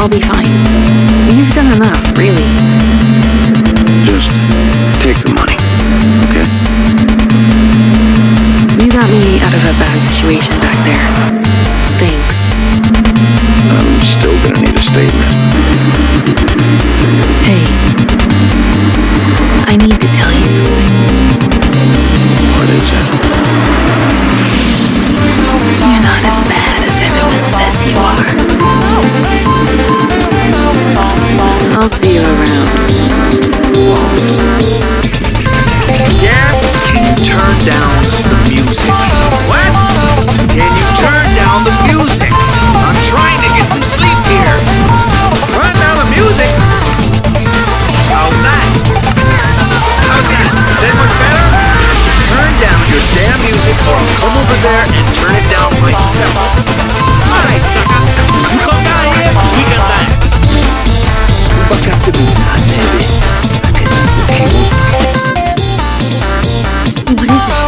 I'll be fine. You've done enough, really. Just take the money, okay? You got me out of a bad situation back there. Thanks. I'm still gonna need a statement. Hey. I need to tell you something. What is it? You're not as bad as everyone says you are. I'll see you around. Yeah? Can you turn down the music? What? Can you turn down the music? I'm trying to get some sleep here. Turn down the music? How's that? How's that? Is that much better? Turn down your damn music or I'll come over there and turn it down myself. Alright, sucker. You come down here, we can laugh. Back after me, baby. What is it?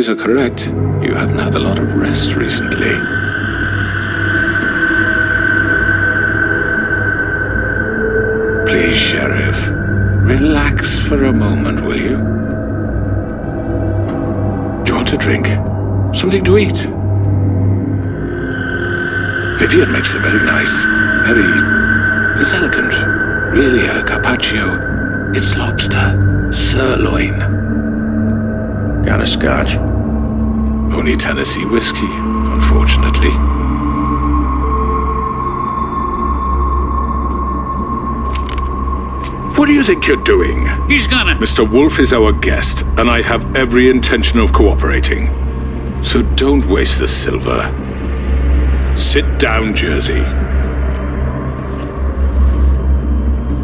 boys are correct. You haven't had a lot of rest recently. Please, Sheriff, relax for a moment, will you? Do you want a drink? Something to eat? Vivian makes a very nice, it's elegant. Really a carpaccio. It's lobster, sirloin. Got a scotch? Only Tennessee whiskey, unfortunately. What do you think you're doing? He's gonna... Mr. Wolf is our guest, and I have every intention of cooperating. So don't waste the silver. Sit down, Jersey.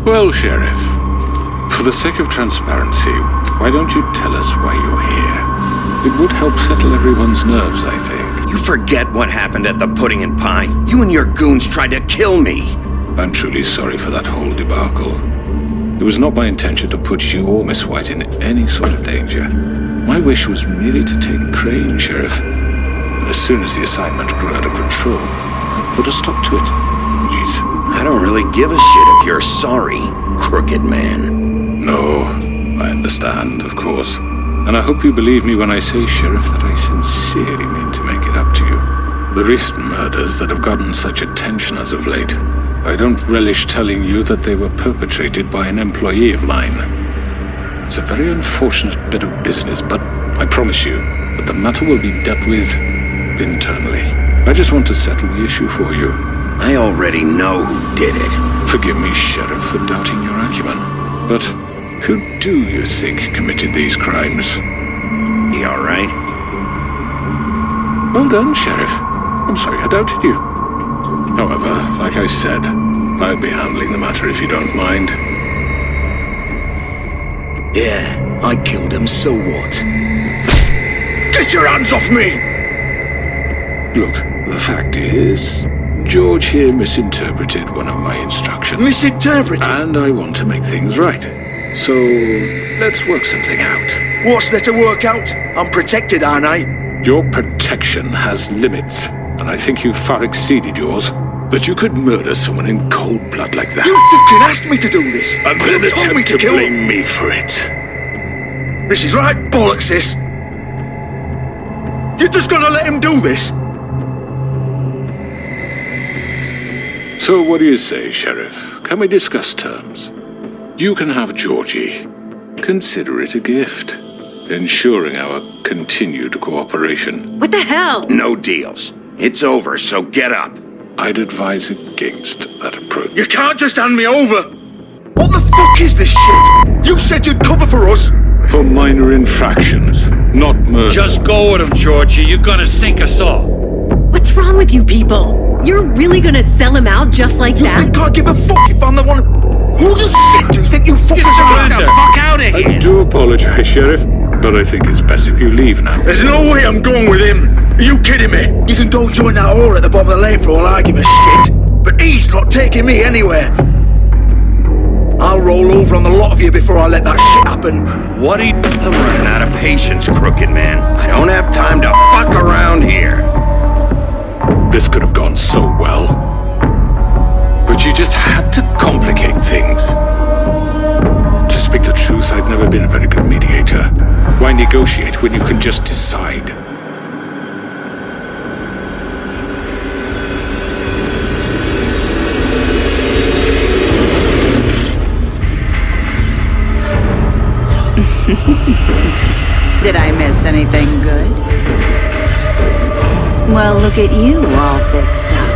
Well, Sheriff, for the sake of transparency, why don't you tell us why you're here? It would help settle everyone's nerves, I think. You forget what happened at the Pudding and Pie. You and your goons tried to kill me. I'm truly sorry for that whole debacle. It was not my intention to put you or Miss White in any sort of danger. My wish was merely to take Crane, Sheriff. And as soon as the assignment grew out of control, I put a stop to it. Jeez. I don't really give a shit if you're sorry, crooked man. No, I understand, of course. And I hope you believe me when I say, Sheriff, that I sincerely mean to make it up to you. The recent murders that have gotten such attention as of late, I don't relish telling you that they were perpetrated by an employee of mine. It's a very unfortunate bit of business, but I promise you that the matter will be dealt with internally. I just want to settle the issue for you. I already know who did it. Forgive me, Sheriff, for doubting your acumen, but who do you think committed these crimes? You all right? Well done, Sheriff. I'm sorry I doubted you. However, like I said, I'll be handling the matter if you don't mind. Yeah, I killed him, so what? Get your hands off me! Look, the fact is, George here misinterpreted one of my instructions. Misinterpreted? And I want to make things right. So, let's work something out. What's there to work out? I'm protected, aren't I? Your protection has limits, and I think you've far exceeded yours. That you could murder someone in cold blood like that. You fucking asked me to do this! And You then told me attempt to kill blame me for it. This is right bollocks, this! You're just gonna let him do this? So what do you say, Sheriff? Can we discuss terms? You can have Georgie. Consider it a gift, ensuring our continued cooperation. What the hell? No deals. It's over, so get up. I'd advise against that approach. You can't just hand me over! What the fuck is this shit? You said you'd cover for us! For minor infractions, not murder. Just go with him, Georgie. You're gonna sink us all. What's wrong with you people? You're really gonna sell him out just like You that? think I give a fuck if I'm the one... Who the shit do you think you fuckers are? Get the fuck out of I here! do apologize, Sheriff, but I think it's best if you leave now. There's no way I'm going with him! Are you kidding me? You can go join that whore at the bottom of the lake for all I give a shit. But he's not taking me anywhere. I'll roll over on the lot of you before I let that shit happen. What are you... I'm running out of patience, crooked man. I don't have time to fuck around here. This could have gone so well. But you just had to complicate things. To speak the truth, I've never been a very good mediator. Why negotiate when you can just decide? Did I miss anything good? Well, look at you all fixed up.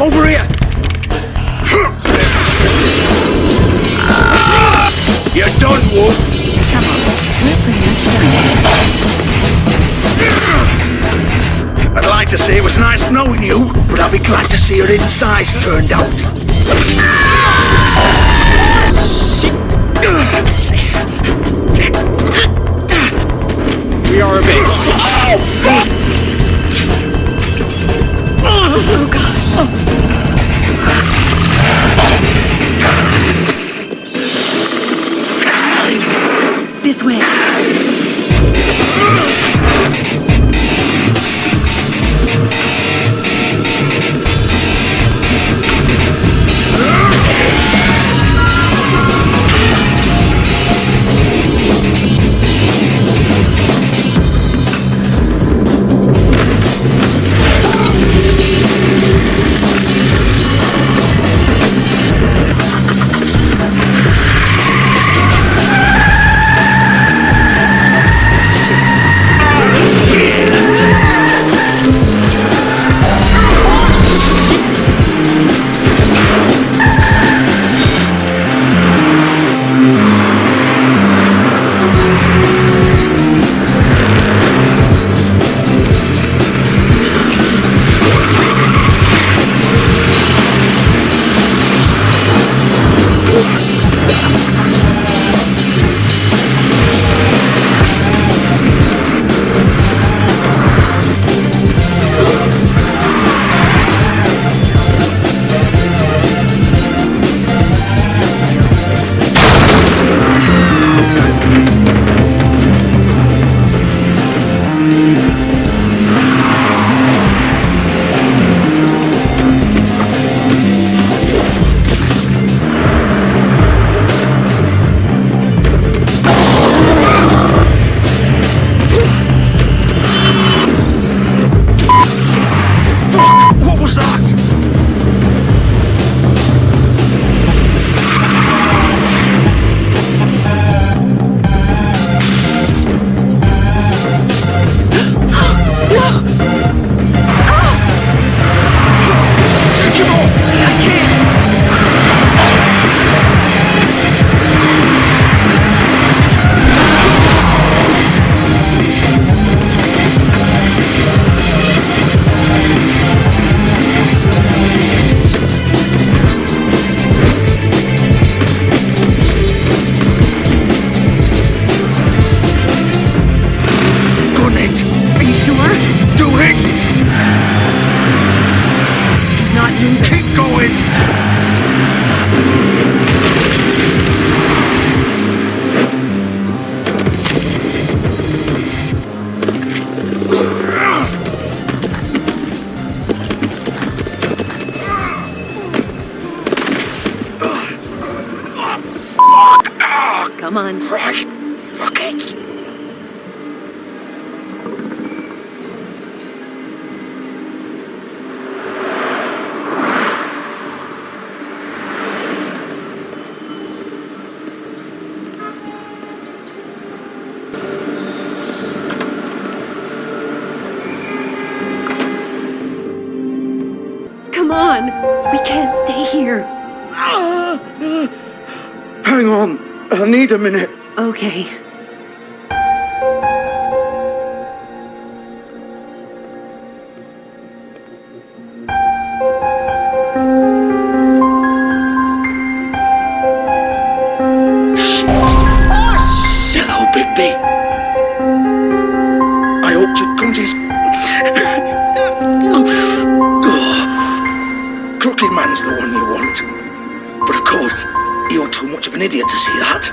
Over here! You're done, Wolf! Come on, we're pretty much done. I'd like to say it was nice knowing you, but I'll be glad to see your insides turned out. it! Are you sure? Do it! He's not moving. Keep going! Come on. Right, fuck it. Come on! We can't stay here. Hang on, I need a minute. Okay. Hello, Bigby. I hoped you'd come to his... Crooked Man's the one you want. But of course, you're too much of an idiot to see that.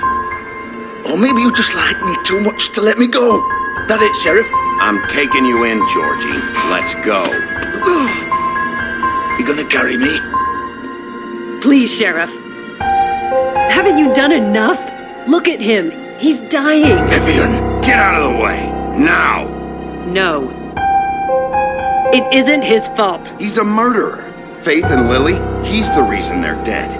Or maybe you just like me too much to let me go. That it, Sheriff? I'm taking you in, Georgie. Let's go. You gonna carry me? Please, Sheriff. Haven't you done enough? Look at him. He's dying. Evian. Get out of the way. Now. No. It isn't his fault. He's a murderer. Faith and Lily, he's the reason they're dead.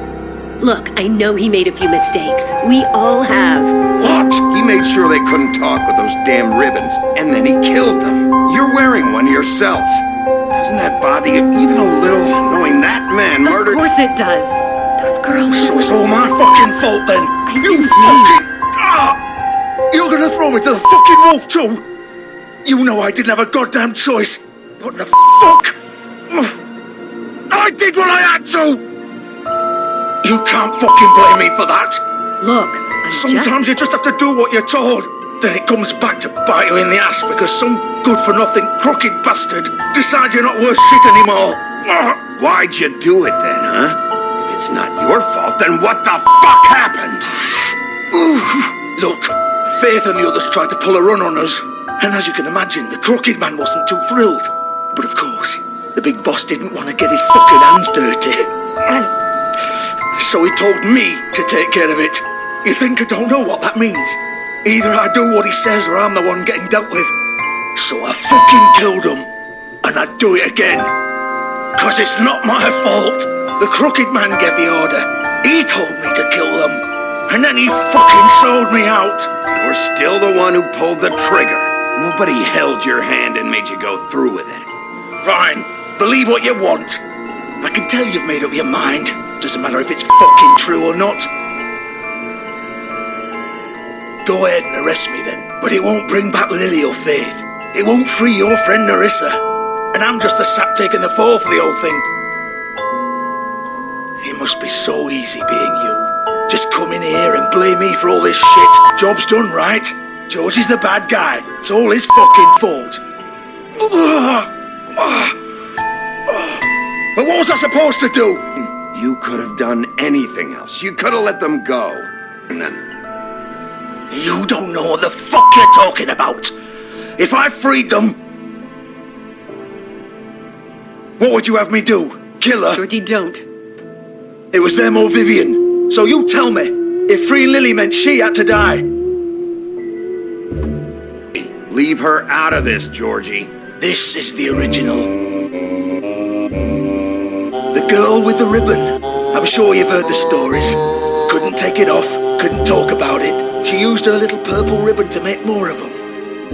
Look, I know he made a few mistakes. We all have. What? He made sure they couldn't talk with those damn ribbons, and then he killed them. You're wearing one yourself. Doesn't that bother you even a little, knowing that man murdered... Of course it does. Those girls... So it's all my fucking fault then? I You didn't fucking... You're gonna throw me to the fucking wolf too? You know I didn't have a goddamn choice. What the fuck? I did what I had to! You can't fucking blame me for that. Look, I'm Sometimes you just have to do what you're told. Then it comes back to bite you in the ass because some good-for-nothing crooked bastard decides you're not worth shit anymore. Why'd you do it then, huh? If it's not your fault, then what the fuck happened? Look, Faith and the others tried to pull a run on us. And as you can imagine, the crooked man wasn't too thrilled. But of course, the big boss didn't want to get his fucking hands dirty. So he told me to take care of it. You think I don't know what that means? Either I do what he says or I'm the one getting dealt with. So I fucking killed him. And I'd do it again. Cause it's not my fault. The crooked man gave the order. He told me to kill them. And then he fucking sold me out. You're still the one who pulled the trigger. Nobody held your hand and made you go through with it. Fine. Believe what you want. I can tell you've made up your mind. Doesn't matter if it's fucking true or not. Go ahead and arrest me then. But it won't bring back Lily or Faith. It won't free your friend Narissa. And I'm just the sap taking the fall for the whole thing. It must be so easy being you. Just come in here and blame me for all this shit. Job's done, right? George is the bad guy. It's all his fucking fault. But what was I supposed to do? You could have done anything else. You could have let them go. And then... You don't know what the fuck you're talking about. If I freed them... What would you have me do? Kill her? Georgie, don't. It was them or Vivian. So you tell me, if freeing Lily meant she had to die. Leave her out of this, Georgie. This is the original. The girl with the ribbon. I'm sure you've heard the stories. Couldn't take it off, couldn't talk about it. She used her little purple ribbon to make more of them.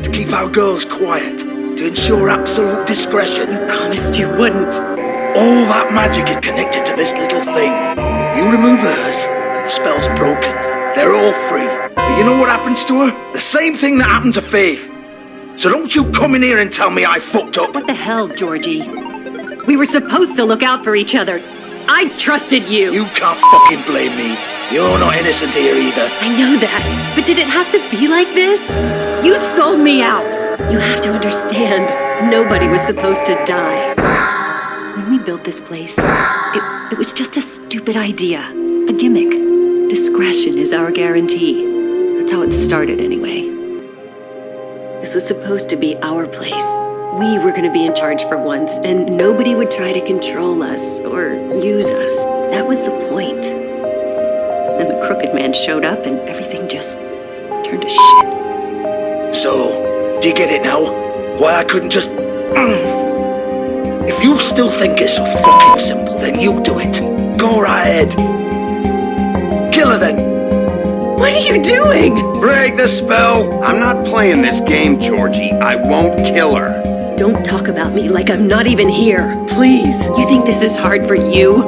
To keep our girls quiet. To ensure absolute discretion. Promised you wouldn't. All that magic is connected to this little thing. You remove hers, and the spell's broken. They're all free. But you know what happens to her? The same thing that happened to Faith. So don't you come in here and tell me I fucked up. What the hell, Georgie? We were supposed to look out for each other. I trusted you. You can't fucking blame me. You're not innocent here either. I know that, but did it have to be like this? You sold me out. You have to understand, nobody was supposed to die. When we built this place, it was just a stupid idea, a gimmick. Discretion is our guarantee. That's how it started anyway. This was supposed to be our place. We were going to be in charge for once, and nobody would try to control us or use us. That was the point. Then the crooked man showed up and everything just turned to shit. So, do you get it now? Why I couldn't just... If you still think it's so fucking simple, then you do it. Go right ahead. Kill her then. What are you doing? Break the spell! I'm not playing this game, Georgie. I won't kill her. Don't talk about me like I'm not even here. Please. You think this is hard for you?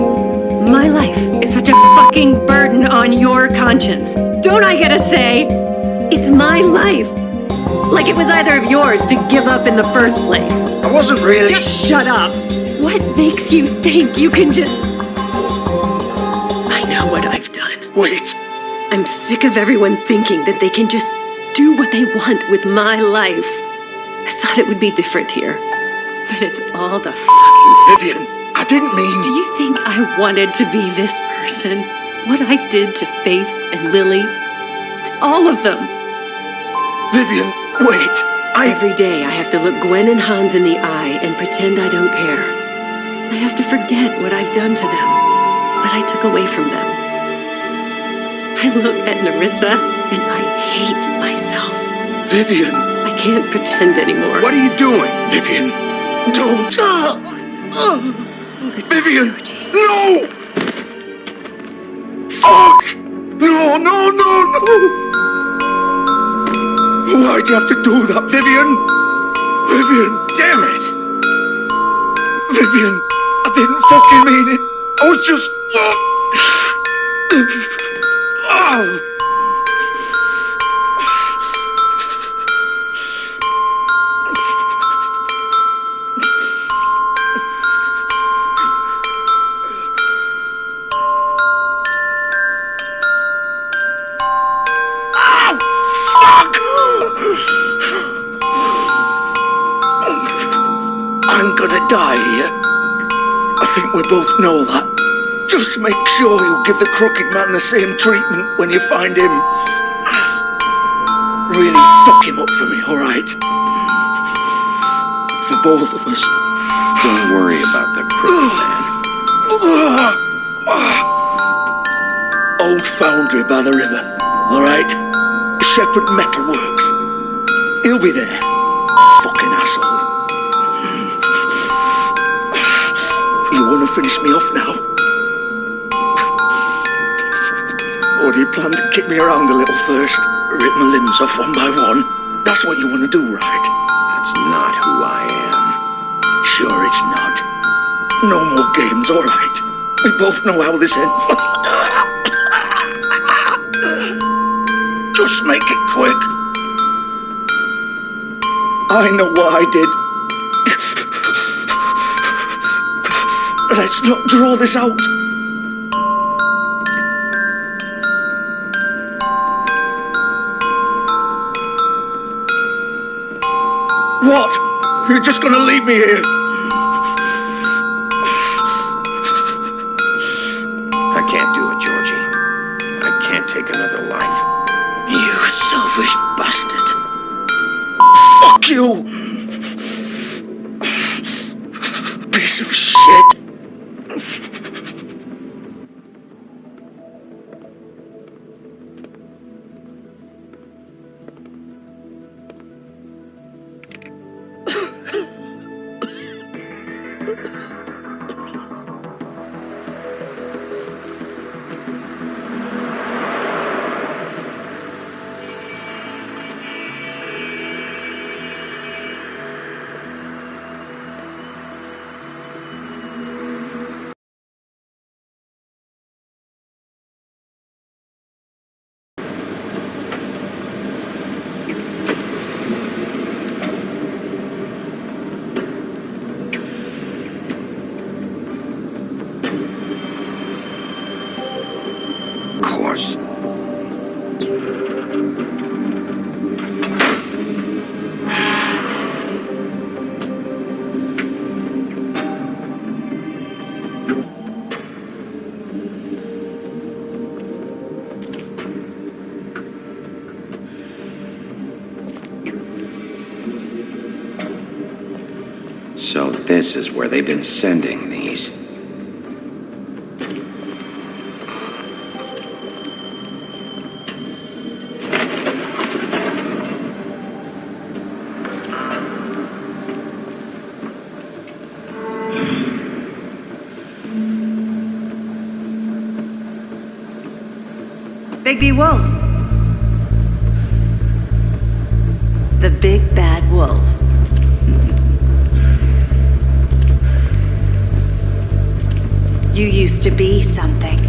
My life is such a fucking burden on your conscience. Don't I get a say? It's my life. Like it was either of yours to give up in the first place. I wasn't really... Just shut up. What makes you think you can just... I know what I've done. Wait. I'm sick of everyone thinking that they can just do what they want with my life. I thought it would be different here. But it's all the fucking same. Vivian, I didn't mean... Do you think I wanted to be this person? What I did to Faith and Lily? To all of them. Vivian, wait. Every day I have to look Gwen and Hans in the eye and pretend I don't care. I have to forget what I've done to them. What I took away from them. I look at Nerissa and I hate myself. Vivian. I can't pretend anymore. What are you doing? Vivian, don't. Vivian, no! Fuck! No, no, no, no! Why'd you have to do that, Vivian? Vivian, Damn it! Vivian, I didn't fucking mean it. I was just... I'm gonna die here. I think we both know that. Just make sure you give the crooked man the same treatment when you find him. Really fuck him up for me, alright? For both of us. Don't worry about the crooked man. Old foundry by the river, alright? Shepherd Metalworks. He'll be there. Fucking asshole. You wanna finish me off now? Or do you plan to kick me around a little first? Rip my limbs off one by one? That's what you wanna do, right? That's not who I am. Sure it's not. No more games, alright? We both know how this ends. Just make it quick. I know what I did. Let's not draw this out. What? You're just gonna leave me here? I can't do it, Georgie. I can't take another life. You selfish bastard. Fuck you! Piece of shit. So this is where they've been sending these. Big B Wolf. The big bad wolf. You used to be something.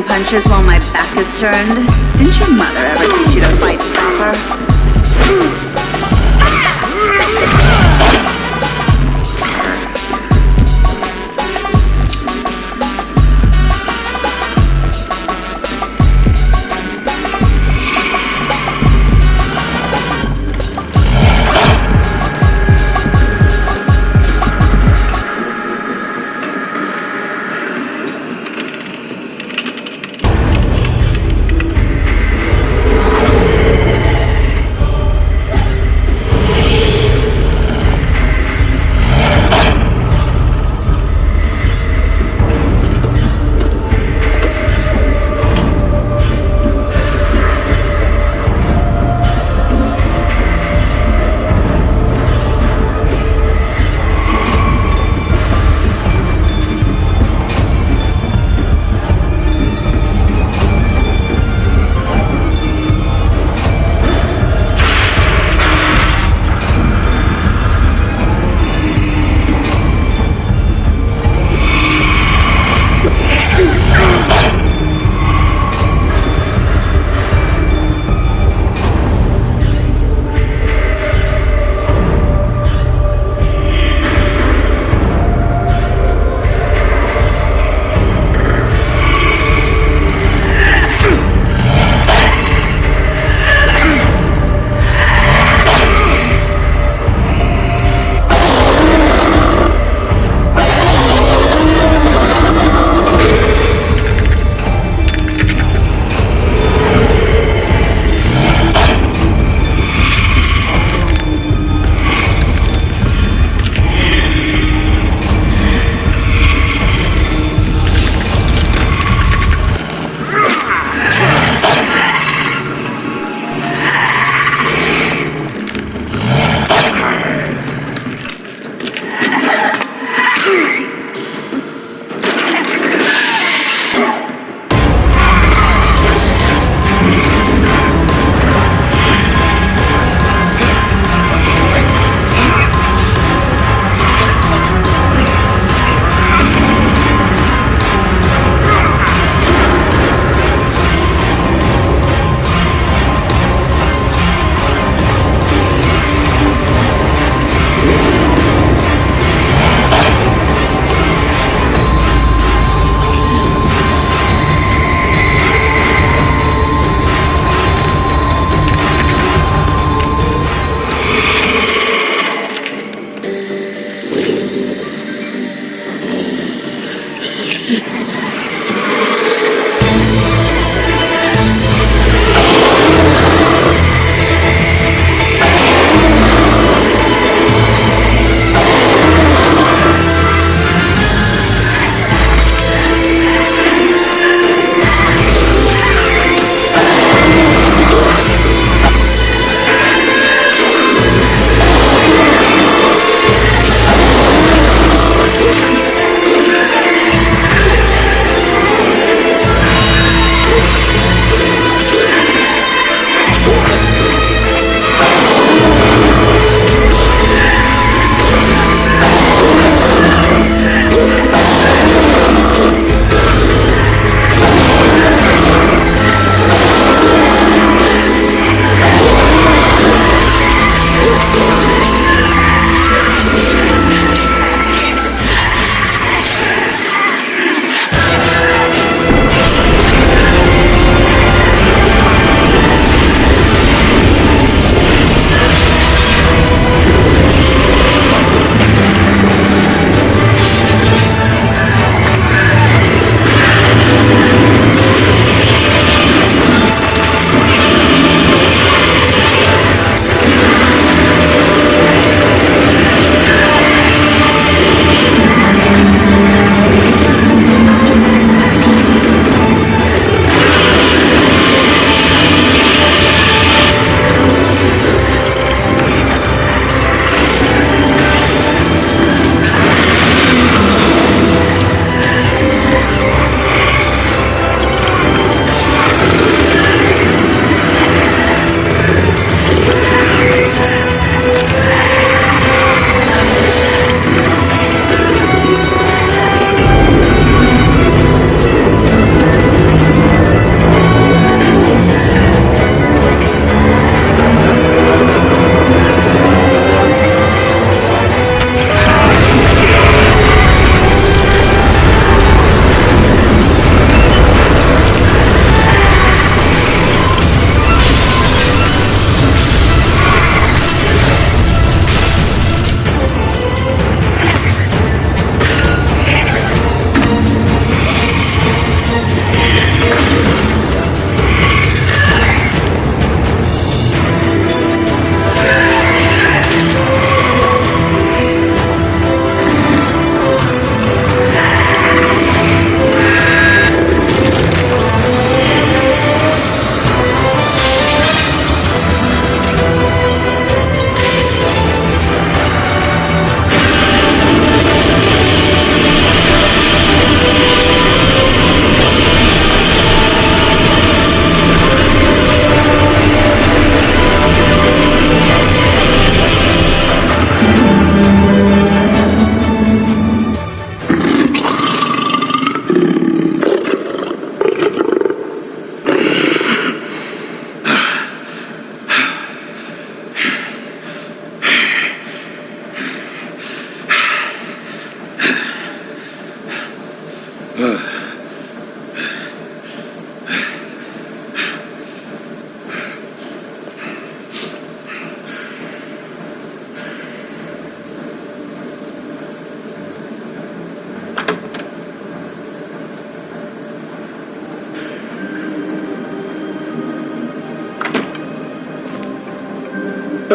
Punches while my back is turned. Didn't your mother ever teach you to fight proper?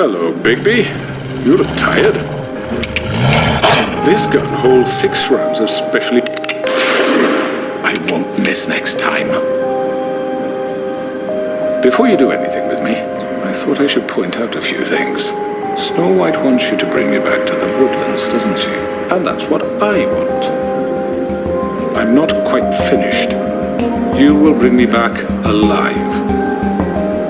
Hello, Bigby. You look tired. This gun holds 6 rounds of specially... I won't miss next time. Before you do anything with me, I thought I should point out a few things. Snow White wants you to bring me back to the woodlands, doesn't she? And that's what I want. I'm not quite finished. You will bring me back alive.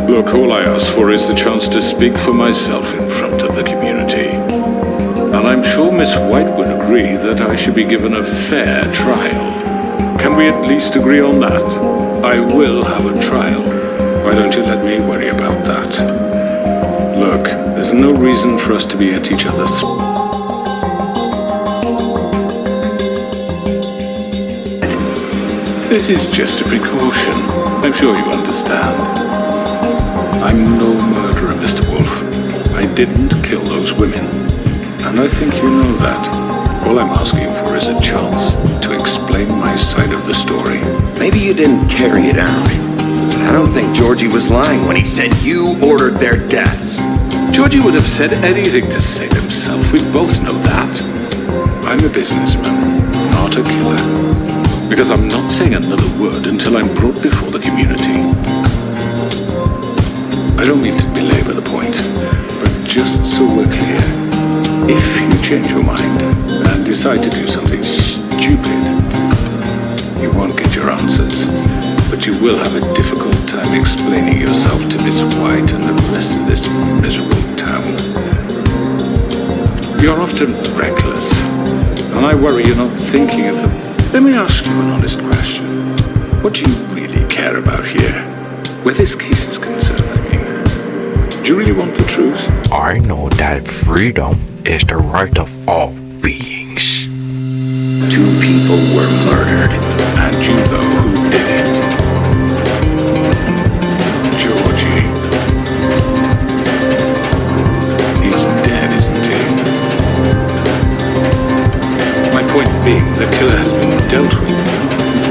Look, all I ask for is the chance to speak for myself in front of the community. And I'm sure Miss White would agree that I should be given a fair trial. Can we at least agree on that? I will have a trial. Why don't you let me worry about that? Look, there's no reason for us to be at each other's... This is just a precaution. I'm sure you understand. I'm no murderer, Mr. Wolf. I didn't kill those women. And I think you know that. All I'm asking for is a chance to explain my side of the story. Maybe you didn't carry it out. But I don't think Georgie was lying when he said you ordered their deaths. Georgie would have said anything to save himself. We both know that. I'm a businessman, not a killer. Because I'm not saying another word until I'm brought before the community. I don't mean to belabor the point, but just so we're clear, if you change your mind and decide to do something stupid, you won't get your answers, but you will have a difficult time explaining yourself to Miss White and the rest of this miserable town. You're often reckless, and I worry you're not thinking of them. Let me ask you an honest question. What do you really care about here? Where this case is concerned, I mean. Do you really want the truth? I know that freedom is the right of all beings. 2 people were murdered. And you know who did it. Georgie. He's dead, isn't he? My point being, the killer has been dealt with.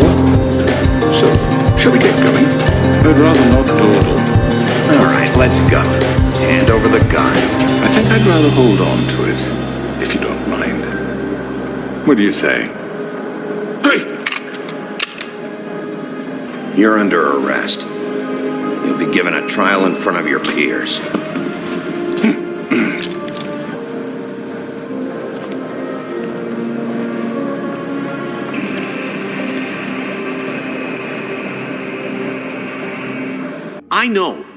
Well, so, shall we get going? I'd rather not dawdle. All right, let's go. Hand over the gun. I think I'd rather hold on to it, if you don't mind. What do you say? Hey! You're under arrest. You'll be given a trial in front of your peers.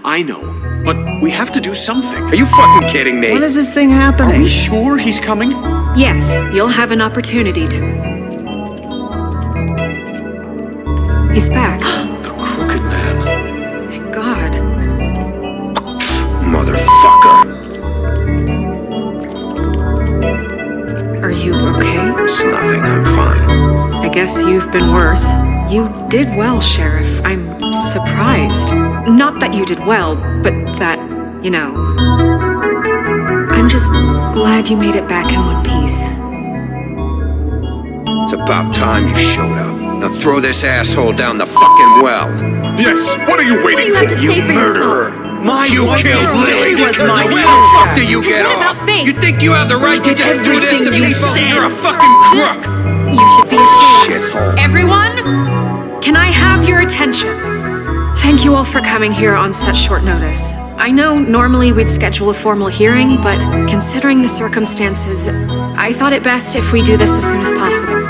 I know. But we have to do something. Are you fucking kidding me? When is this thing happening? Are we sure he's coming? Yes, you'll have an opportunity to... He's back. The Crooked Man. Thank God. Motherfucker. Are you okay? It's nothing, I'm fine. I guess you've been worse. You did well, Sheriff. I'm surprised. Not that you did well, but that, you know... I'm just glad you made it back in one piece. It's about time you showed up. Now throw this asshole down the fucking well. Yes, what are you waiting What do you have to say for murderer. You killed Lily. She was my Where the sister. fuck do you get What off? about Faith? You think you have the right to just do this to everything you people? said. You're a fucking crook. Yes, you should be ashamed. Shithole. Everyone, can I have your attention? Thank you all for coming here on such short notice. I know normally we'd schedule a formal hearing, but considering the circumstances, I thought it best if we do this as soon as possible.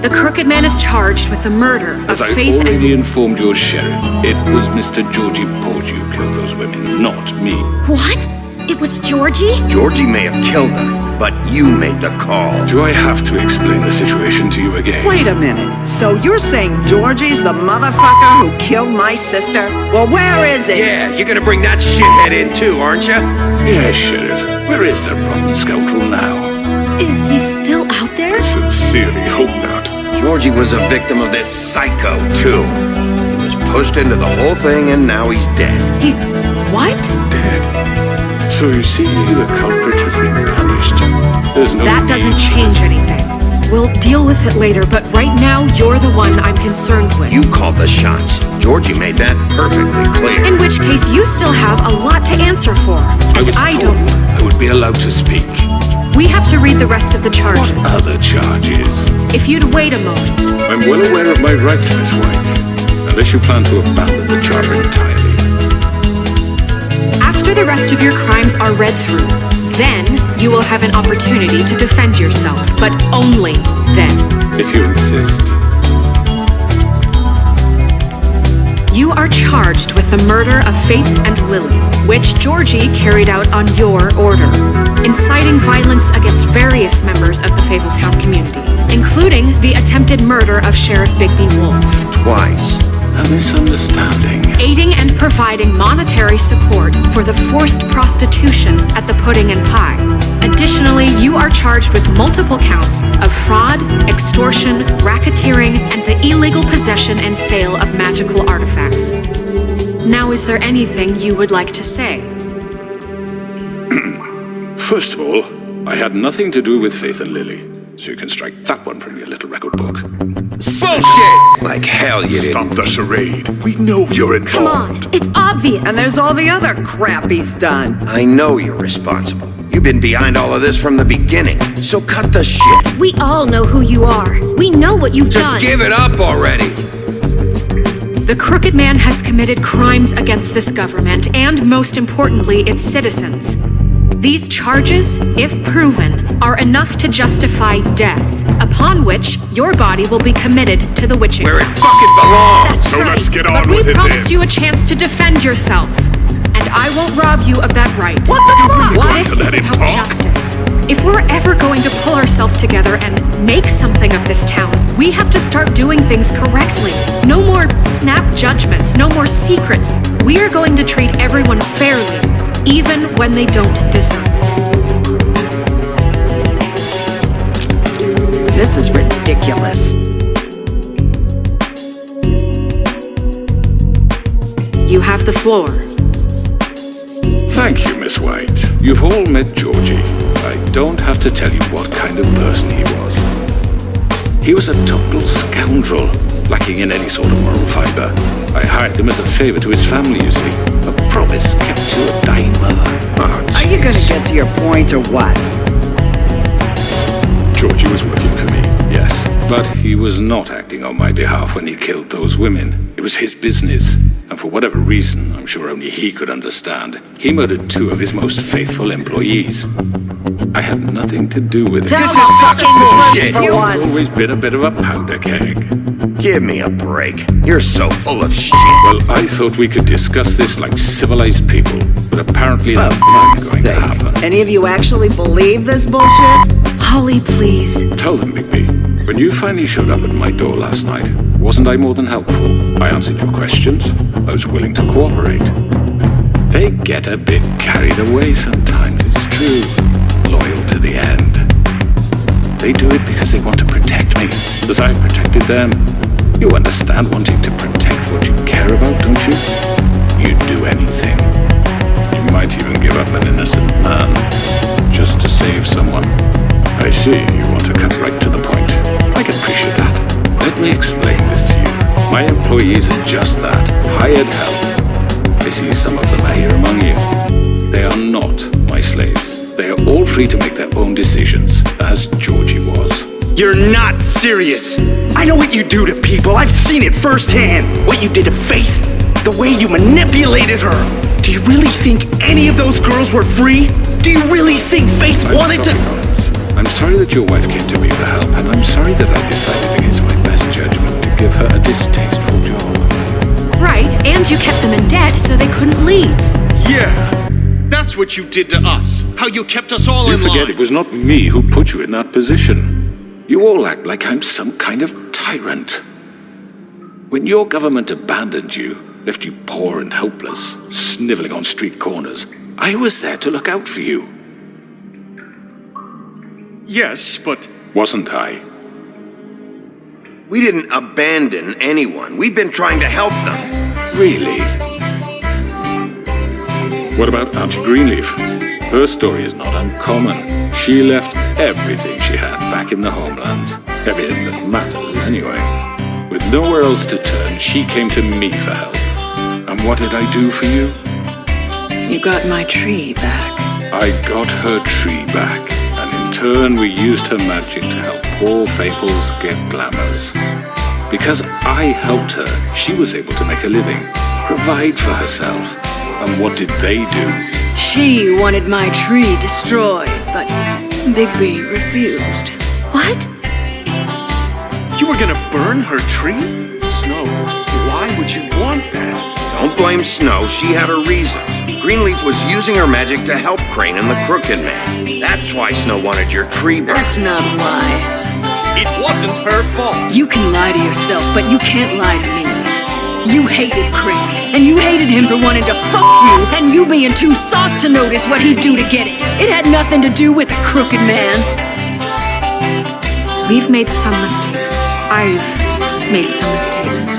The Crooked Man is charged with the murder of As I Faith already informed your sheriff, it was Mr. Georgie Porge who killed those women, not me. What? It was Georgie? Georgie may have killed them, but you made the call. Do I have to explain the situation to you again? Wait a minute. So you're saying Georgie's the motherfucker who killed my sister? Well, where is he? Yeah, you're gonna bring that shithead in too, aren't you? Yes, Sheriff. Where is that rotten scoundrel now? Is he still out there? I sincerely hope not. Georgie was a victim of this psycho, too. He was pushed into the whole thing and now he's dead. He's... what? Dead. So you see, the culprit has been punished. There's no That need doesn't for change this. anything. we'll deal with it later, but right now you're the one I'm concerned with. You called the shots. Georgie made that perfectly clear. In which case, you still have a lot to answer for. I was told I would be allowed to speak. We have to read the rest of the charges. What other charges? If you'd wait a moment. I'm well aware of my rights, Miss White. Unless you plan to abandon the charter entirely. After the rest of your crimes are read through, then you will have an opportunity to defend yourself, but only then. If you insist. You are charged with the murder of Faith and Lily, which Georgie carried out on your order, inciting violence against various members of the Fabletown community, including the attempted murder of Sheriff Bigby Wolf. Twice. A misunderstanding. Aiding and providing monetary support for the forced prostitution at the Pudding and Pie. Additionally, you are charged with multiple counts of fraud, extortion, racketeering, and the illegal possession and sale of magical artifacts. Now, is there anything you would like to say? First of all, I had nothing to do with Faith and Lily, so you can strike that one from your little record book. Bullshit! Like hell you did. Stop the charade. We know you're involved. Come on, it's obvious. And there's all the other crap he's done. I know you're responsible. You've been behind all of this from the beginning, so cut the shit. We all know who you are. We know what you've done. Just give it up already. The Crooked Man has committed crimes against this government and, most importantly, its citizens. These charges, if proven, are enough to justify death, upon which your body will be committed to the witching. Where it fucking belongs! That's So right. let's get on But we with it promised then. you a chance to defend yourself, and I won't rob you of that right. What the fuck? This to is let him about talk? justice. If we're ever going to pull ourselves together and make something of this town, we have to start doing things correctly. No more snap judgments, no more secrets. We are going to treat everyone fairly, even when they don't deserve it. This is ridiculous. You have the floor. Thank you, Miss White. You've all met Georgie. I don't have to tell you what kind of person he was. He was a total scoundrel, lacking in any sort of moral fiber. I hired him as a favor to his family, you see. A promise kept to a dying mother. Are you gonna get to your point or what? Georgie was working for me, yes. But he was not acting on my behalf when he killed those women. It was his business. And for whatever reason, I'm sure only he could understand, he murdered 2 of his most faithful employees. I had nothing to do with it. This is such bullshit. for I've once. always been a bit of a powder keg. Give me a break. You're so full of shit. Well, I thought we could discuss this like civilized people, but apparently For that fuck's isn't going sake. to happen. Any of you actually believe this bullshit? Holly, please. Tell them, Bigby, when you finally showed up at my door last night, wasn't I more than helpful? I answered your questions. I was willing to cooperate. They get a bit carried away sometimes, it's true. Loyal to the end. They do it because they want to protect me, as I've protected them. You understand wanting to protect what you care about, don't you? You'd do anything. You might even give up an innocent man, just to save someone. I see you want to cut right to the point. I can appreciate that. Let me explain this to you. My employees are just that, hired help. I see some of them are here among you. They are not my slaves. They are all free to make their own decisions, as Georgie was. You're not serious. I know what you do to people. I've seen it firsthand. What you did to Faith. The way you manipulated her. Do you really think any of those girls were free? Do you really think Faith wanted to... Lawrence. I'm sorry that your wife came to me for help, and I'm sorry that I decided against my best judgment to give her a distasteful job. Right, and you kept them in debt so they couldn't leave. Yeah. That's what you did to us. How you kept us all You in forget line. it was not me who put you in that position. You all act like I'm some kind of tyrant. When your government abandoned you, left you poor and helpless, sniveling on street corners, I was there to look out for you. Yes, but... Wasn't I? We didn't abandon anyone. We've been trying to help them. Really? What about Auntie Greenleaf? Her story is not uncommon. She left everything she had back in the homelands. Everything that mattered, anyway. With nowhere else to turn, she came to me for help. And what did I do for you? You got my tree back. I got her tree back, and in turn we used her magic to help poor Faples get glamours. Because I helped her, she was able to make a living, provide for herself. And what did they do? She wanted my tree destroyed, but Bigby refused. What? You were gonna burn her tree? Snow, why would you want that? Don't blame Snow, she had her reasons. Greenleaf was using her magic to help Crane and the Crooked Man. That's why Snow wanted your tree back. That's not why. It wasn't her fault. You can lie to yourself, but you can't lie to me. You hated Crane, and you hated him for wanting to fuck you, and you being too soft to notice what he'd do to get it. It had nothing to do with the Crooked Man. We've made some mistakes. I've made some mistakes.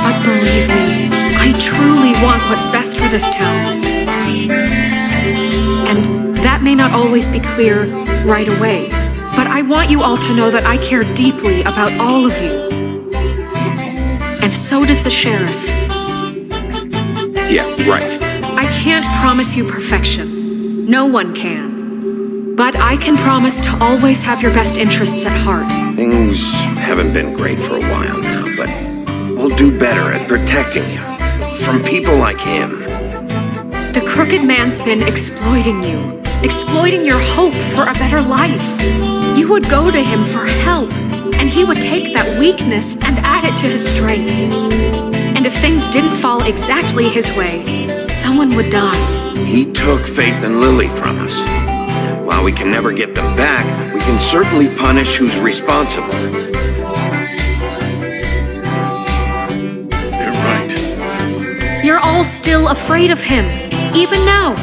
But believe me, I truly want what's best for this town. And that may not always be clear right away, but I want you all to know that I care deeply about all of you. And so does the sheriff. Yeah, right. I can't promise you perfection. No one can. But I can promise to always have your best interests at heart. Things haven't been great for a while now, but we'll do better at protecting you from people like him. The Crooked Man's been exploiting you, exploiting your hope for a better life. You would go to him for help, and he would take that weakness and add it to his strength. And if things didn't fall exactly his way, someone would die. He took Faith and Lily from us. And while we can never get them back, we can certainly punish who's responsible. They're right. You're all still afraid of him, even now.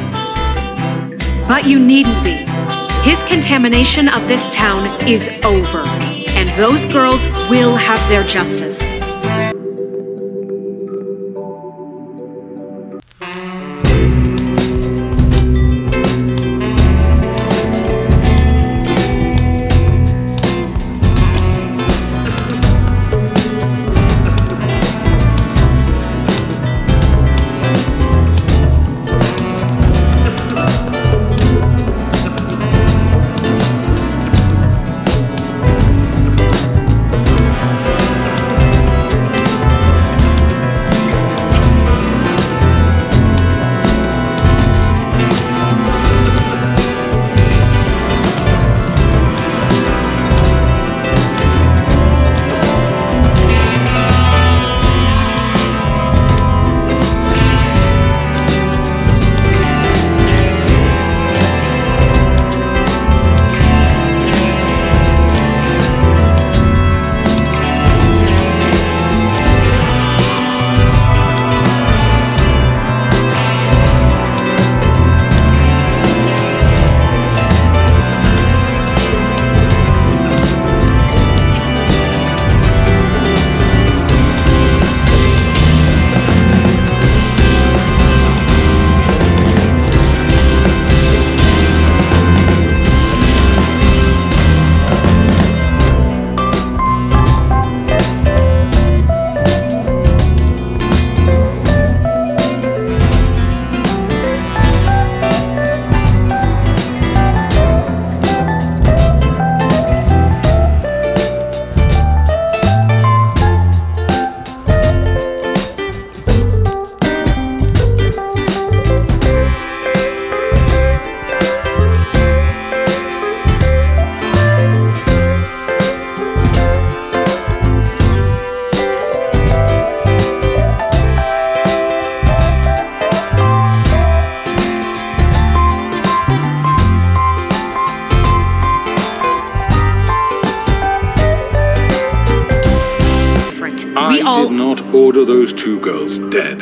But you needn't be. His contamination of this town is over, and those girls will have their justice. I did not order those two girls dead.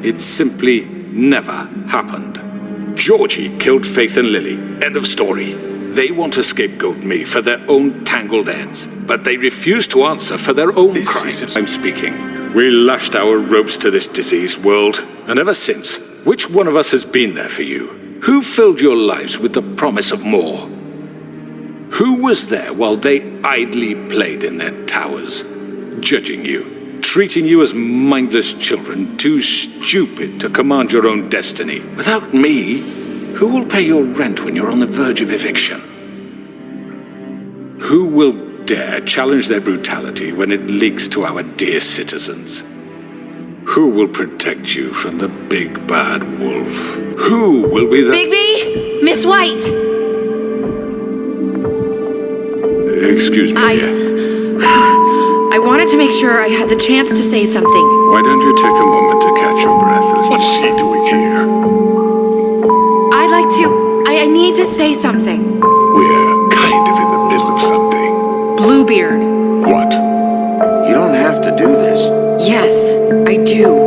It simply never happened. Georgie killed Faith and Lily. End of story. They want to scapegoat me for their own tangled ends, but they refuse to answer for their own crimes. I'm speaking. We lashed our ropes to this diseased world, and ever since, which one of us has been there for you? Who filled your lives with the promise of more? Who was there while they idly played in their towers, judging you, treating you as mindless children, too stupid to command your own destiny? Without me, who will pay your rent when you're on the verge of eviction? Who will dare challenge their brutality when it leaks to our dear citizens? Who will protect you from the big bad wolf? Who will be the— Bigby! Miss White! Excuse me. I wanted to make sure I had the chance to say something. Why don't you take a moment to catch your breath? What's she doing here? I'd like to... I need to say something. We're kind of in the middle of something. Bluebeard. What? You don't have to do this. Yes, I do.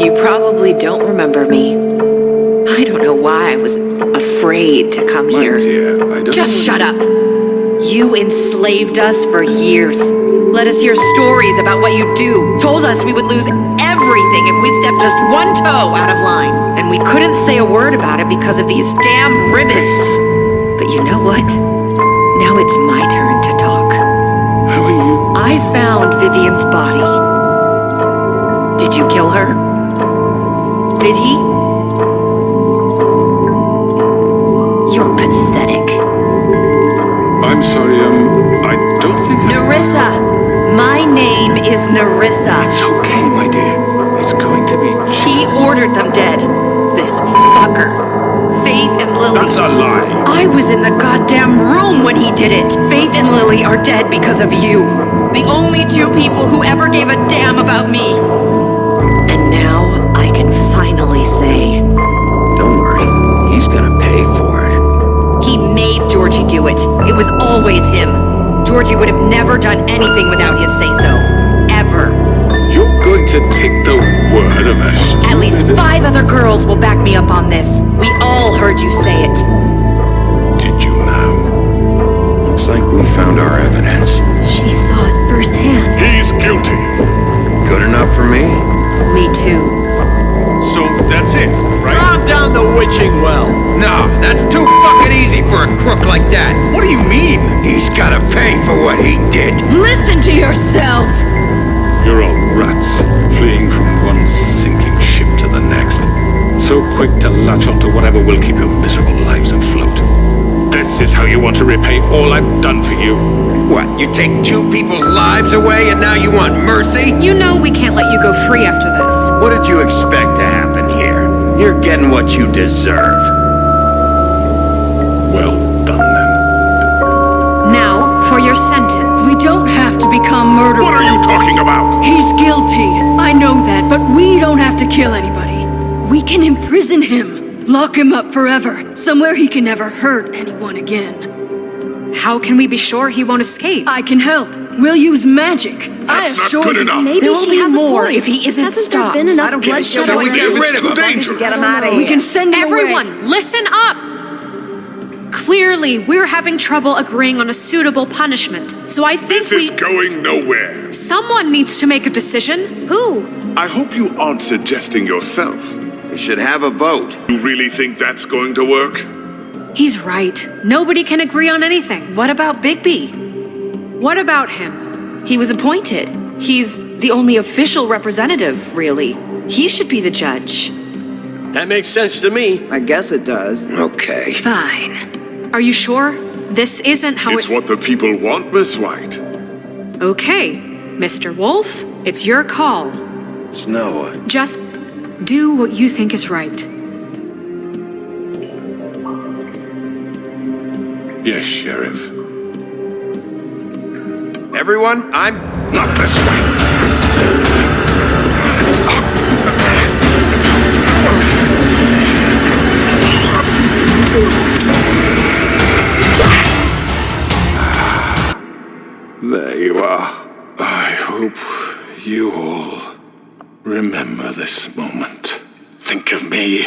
You probably don't remember me. I don't know why I was afraid to come here. My dear, I don't— Just shut up. You enslaved us for years. Let us hear stories about what you do. Told us we would lose everything if we stepped just one toe out of line. And we couldn't say a word about it because of these damn ribbons. But you know what? Now it's my turn to talk. How are you? I found Vivian's body. Did you kill her? Did he? You're pathetic. I'm sorry, I don't think Nerissa! My name is Nerissa. It's okay, my dear. It's going to be He ordered them dead. This fucker. Faith and Lily. That's a lie. I was in the goddamn room when he did it. Faith and Lily are dead because of you. The only two people who ever gave a damn about me. And now I can finally say, Don't worry. He's gonna pay for it. he made Georgie do it. It was always him. Georgie would have never done anything without his say-so. Ever. You're going to take the word of a stupid— At least 5 other girls will back me up on this. We all heard you say it. Did you now? Looks like we found our evidence. She saw it firsthand. He's guilty. Good enough for me? Me too. So that's it, right? Drop down the witching well. No, that's too fucking easy for a crook like that. What do you mean? He's gotta pay for what he did. Listen to yourselves! You're all rats, fleeing from one sinking ship to the next. So quick to latch onto whatever will keep your miserable lives afloat. This is how you want to repay all I've done for you? What, you take 2 people's lives away and now you want mercy? You know we can't let you go free after this. What did you expect to happen here? You're getting what you deserve. Well done, then. Now, for your sentence. We don't have to become murderers. What are you talking about? He's guilty. I know that, but we don't have to kill anybody. We can imprison him. Lock him up forever. Somewhere he can never hurt anyone again. How can we be sure he won't escape? I can help. We'll use magic. That's not assure good you. enough. Maybe There will she be has a more point. if he isn't Hasn't stopped. there been enough I don't give a bloodshed shit. So we already? get rid It's of too him. dangerous. Get him out of here. We can send him away. Everyone, listen up! Clearly, we're having trouble agreeing on a suitable punishment. So I think going nowhere. someone needs to make a decision. Who? I hope you aren't suggesting yourself. We should have a vote. You really think that's going to work? He's right. Nobody can agree on anything. What about Bigby? What about him? He was appointed. He's the only official representative, really. He should be the judge. That makes sense to me. I guess it does. Okay. Fine. Are you sure? This isn't how It's what the people want, Miss White. Okay, Mr. Wolf, it's your call. Snow, Just do what you think is right. Yes, Sheriff. everyone, I'm... Not this way! There you are. I hope you all remember this moment. Think of me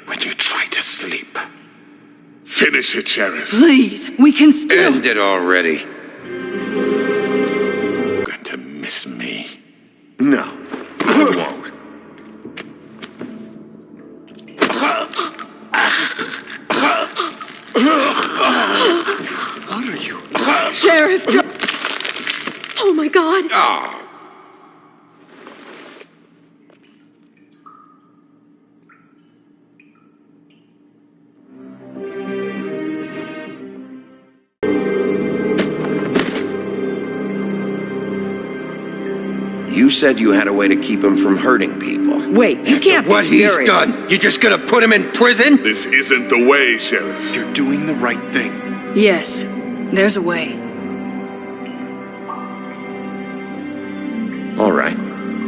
when you try to sleep. Finish it, Sheriff. Please, we can still... End it already. Going to miss me? No, I won't. Sheriff! Oh my god! Oh. You said you had a way to keep him from hurting people. Wait, you can't What be serious. he's done, you just gonna put him in prison? This isn't the way, Sheriff. You're doing the right thing. Yes, there's a way. All right,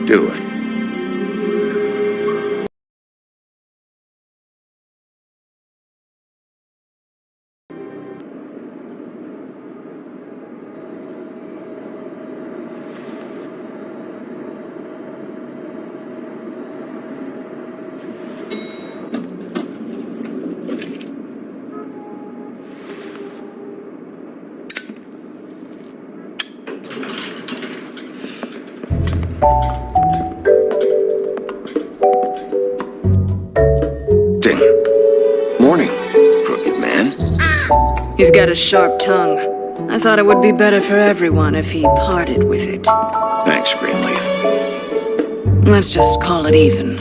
do it. Morning, crooked man. He's got a sharp tongue. I thought it would be better for everyone if he parted with it. Thanks, Greenleaf. Let's just call it even.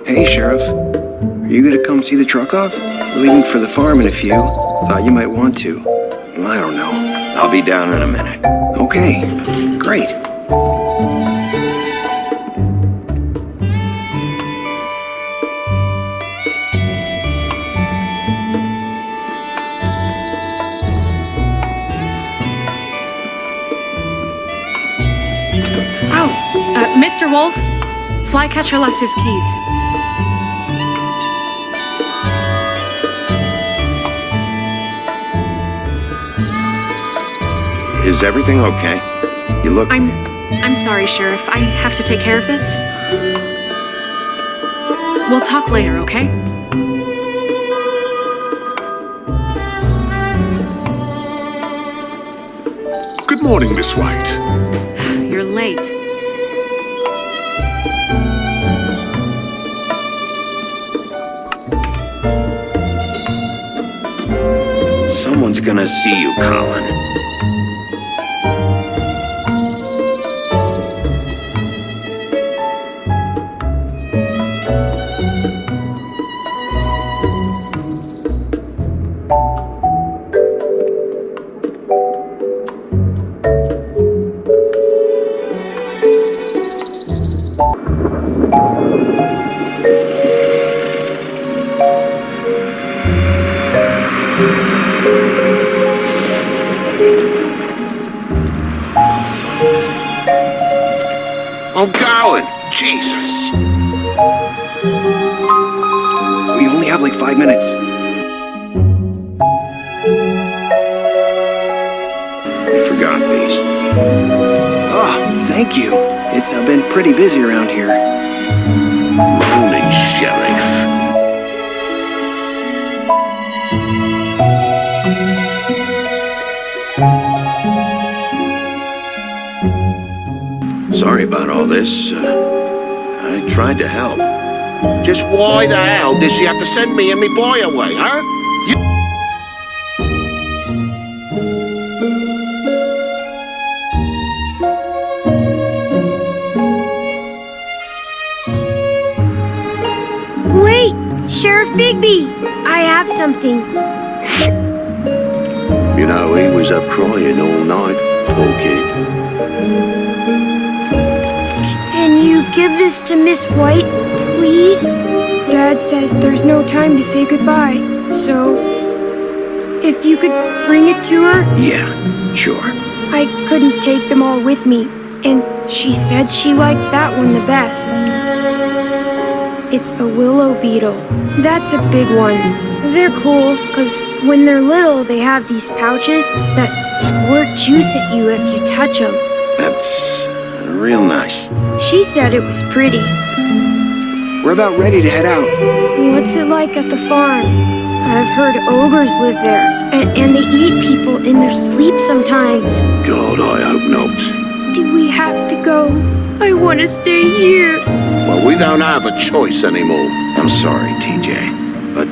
Hey, Sheriff. Are you gonna come see the truck off? We're leaving for the farm in a few. Thought you might want to. I don't know. I'll be down in a minute. Okay, great. Mr. Wolf, Flycatcher left his keys. Is everything okay? You look... I'm sorry, Sheriff. I have to take care of this. We'll talk later, okay? Good morning, Miss White. You're late. Someone's gonna see you, Colin. I'm going! Jesus! We only have like 5 minutes. You forgot these. Ah, thank you. It's been pretty busy around here. Morning, Sheriff. Sorry about all this. I tried to help. Just why the hell did she have to send me and me boy away, huh? Wait! Sheriff Bigby! I have something. You know, he was up crying all night, poor kid. Can you give this to Miss White, please? Dad says there's no time to say goodbye, so if you could bring it to her? Yeah, sure. I couldn't take them all with me, and she said she liked that one the best. It's a willow beetle. That's a big one. They're cool, because when they're little, they have these pouches that squirt juice at you if you touch them. That's real nice. She said it was pretty. We're about ready to head out. What's it like at the farm? I've heard ogres live there, and they eat people in their sleep sometimes. God, I hope not. Do we have to go? I want to stay here. Well, we don't have a choice anymore. I'm sorry, TJ. But,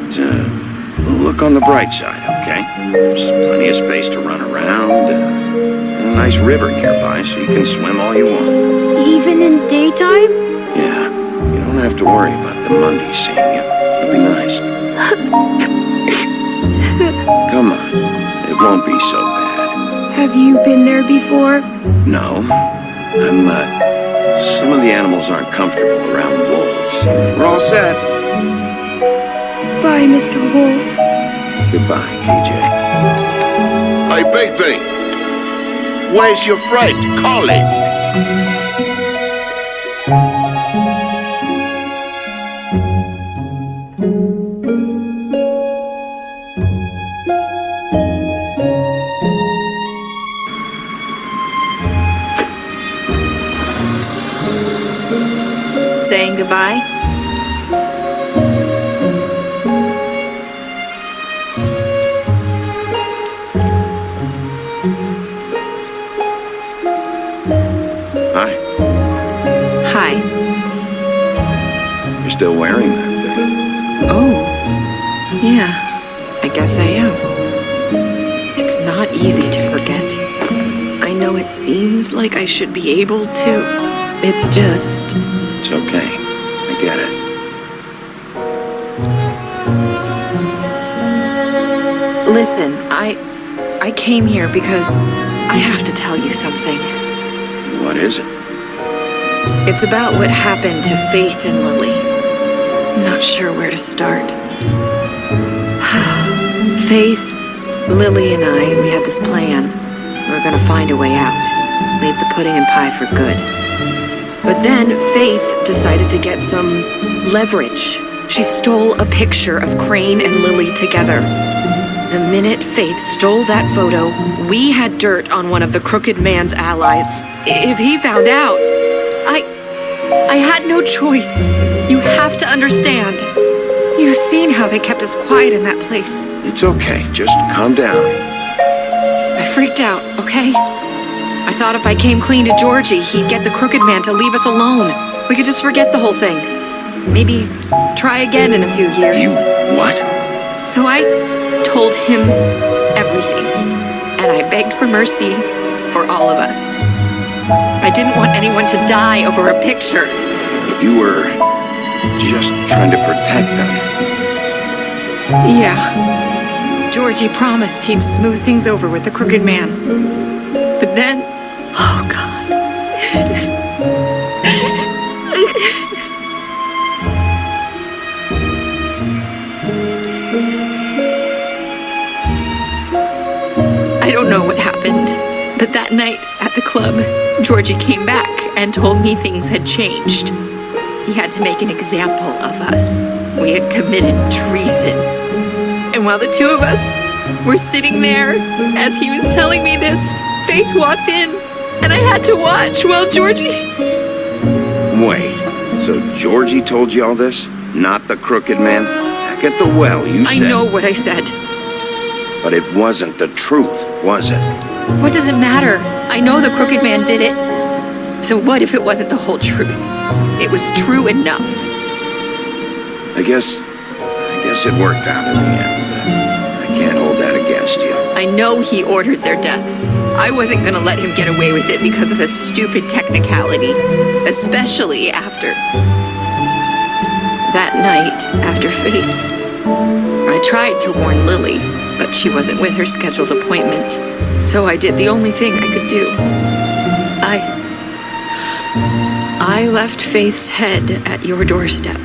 look Look on the bright side, okay? There's plenty of space to run around, and a nice river nearby so you can swim all you want. Even in daytime? Yeah, you don't have to worry about the Monday seeing you. It'll be nice. Come on, it won't be so bad. Have you been there before? No, some of the animals aren't comfortable around wolves. We're all set. Bye, Mr. Wolf. Goodbye, TJ. Hey, Bigby! Where's your friend, Colin? Saying goodbye? Hi. Hi. You're still wearing that thing. Oh. Yeah. I guess I am. It's not easy to forget. I know it seems like I should be able to. It's just... It's okay. I get it. Listen, I came here because I have to tell you something. What is it? It's about what happened to Faith and Lily. I'm not sure where to start. Faith, Lily, and we had this plan. We were gonna find a way out. Leave the pudding and pie for good. But then Faith decided to get some leverage. She stole a picture of Crane and Lily together. The minute Faith stole that photo, we had dirt on one of the Crooked Man's allies. If he found out, I had no choice. You have to understand. You've seen how they kept us quiet in that place. It's okay. Just calm down. I freaked out, okay? I thought if I came clean to Georgie, he'd get the Crooked Man to leave us alone. We could just forget the whole thing. Maybe try again in a few years. You what? So I told him everything, and I begged for mercy for all of us. I didn't want anyone to die over a picture. You were just trying to protect them. Yeah. Georgie promised he'd smooth things over with the Crooked Man. But then... Oh, God. I don't know what happened, but that night at the club, Georgie came back and told me things had changed. He had to make an example of us. We had committed treason. And while the two of us were sitting there, as he was telling me this, Faith walked in, and I had to watch while Georgie... Wait, so Georgie told you all this? Not the Crooked Man? Back at the well, you said... I know what I said. But it wasn't the truth, was it? What does it matter? I know the Crooked Man did it. So what if it wasn't the whole truth? It was true enough. I guess it worked out in the end. I can't hold that against you. I know he ordered their deaths. I wasn't gonna let him get away with it because of a stupid technicality. Especially after... that night, after Faith. I tried to warn Lily, but she wasn't with her scheduled appointment. So I did the only thing I could do. I left Faith's head at your doorstep.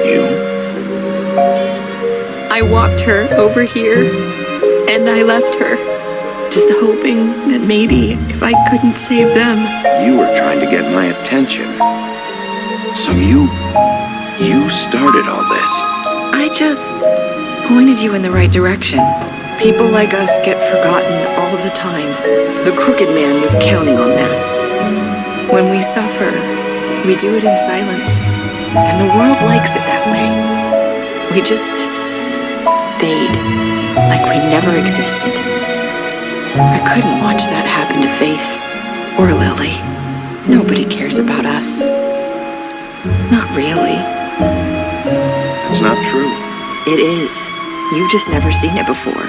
You? I walked her over here, and I left her, just hoping that maybe if I couldn't save them... You were trying to get my attention. So you started all this. I just pointed you in the right direction. People like us get forgotten all the time. The Crooked Man was counting on that. When we suffer, we do it in silence, and the world likes it that way. We just fade, like we never existed. I couldn't watch that happen to Faith or Lily. Nobody cares about us. Not really. It's not true. It is. You've just never seen it before.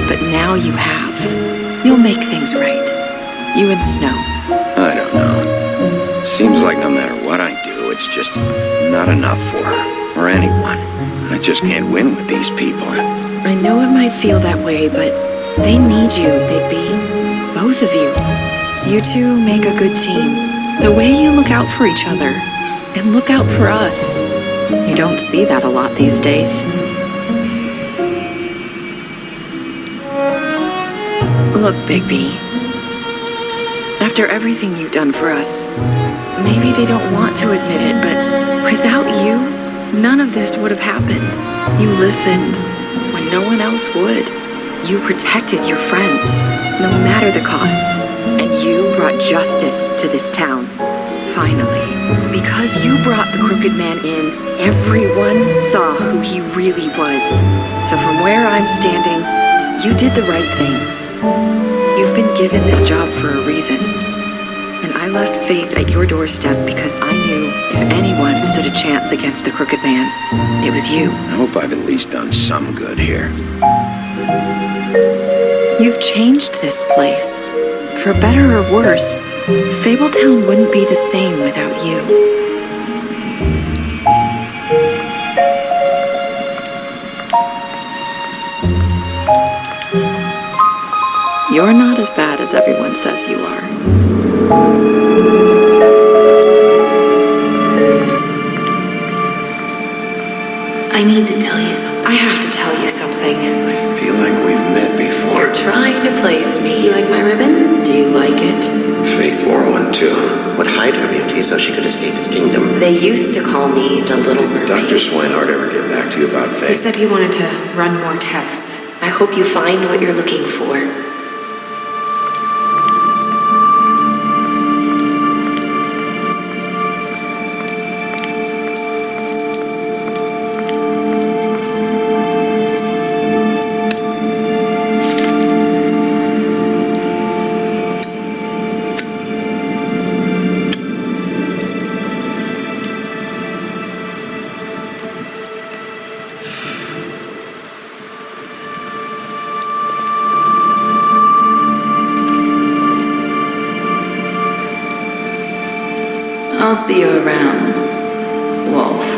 But now you have. You'll make things right. You and Snow. I don't know. Seems like no matter what I do, it's just not enough for her, or anyone. I just can't win with these people. I know it might feel that way, but they need you, Bigby. Both of you. You two make a good team. The way you look out for each other, and look out for us. You don't see that a lot these days. Look, Bigby. After everything you've done for us, maybe they don't want to admit it, but without you, none of this would have happened. You listened when no one else would. You protected your friends, no matter the cost. And you brought justice to this town. Finally. Because you brought the Crooked Man in, everyone saw who he really was. So from where I'm standing, you did the right thing. You've been given this job for a reason. And I left Faith at your doorstep because I knew if anyone stood a chance against the Crooked Man, it was you. I hope I've at least done some good here. You've changed this place. For better or worse, Fabletown wouldn't be the same without you. You're not as bad as everyone says you are. I need to tell you something. I have to tell you something. I feel like we've met before. You're trying to place me. You like my ribbon? Do you like it? Faith wore one too. Would hide her beauty so she could escape his kingdom. They used to call me the Little Mermaid. Dr. Swinehart ever get back to you about Faith? He said he wanted to run more tests. I hope you find what you're looking for. I'll see you around, Wolf.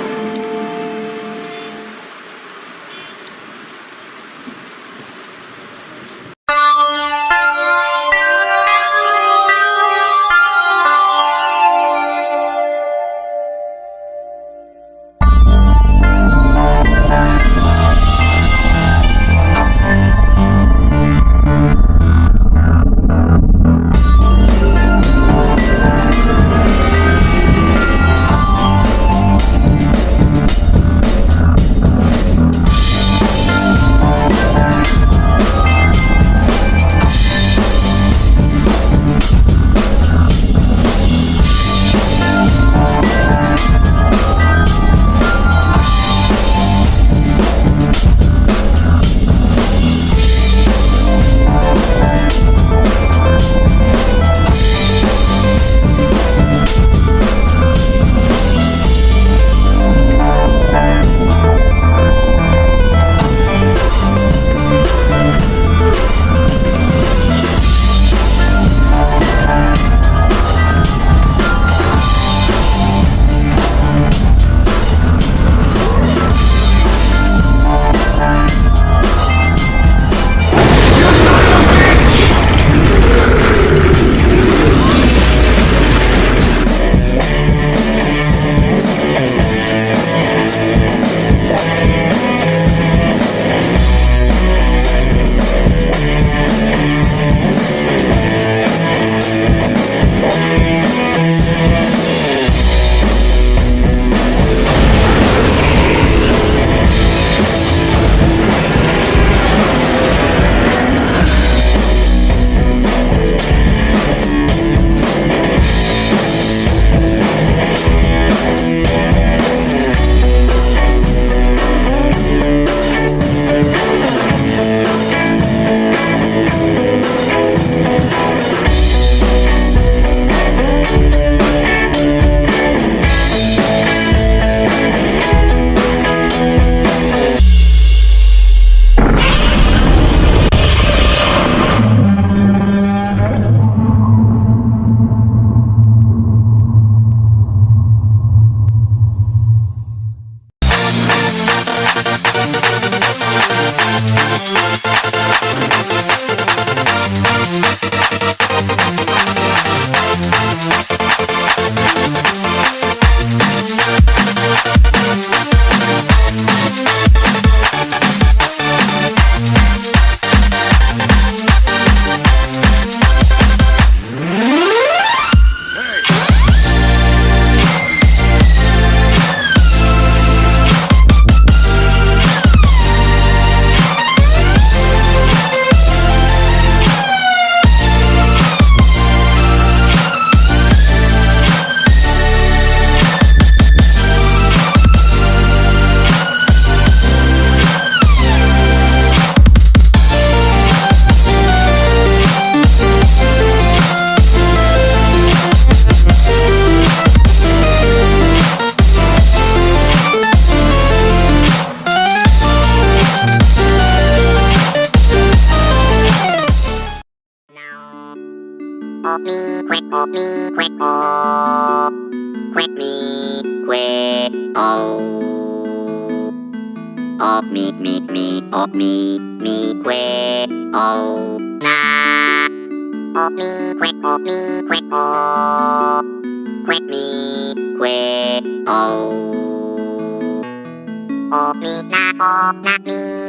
quick, oh, me, quick, oh. Quick, me, quick, oh. Oh, me, oh, me, quick, oh. Nah. Oh, me, quick, oh, quick, me, quick, oh. Oh, me, nah, me,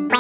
quick.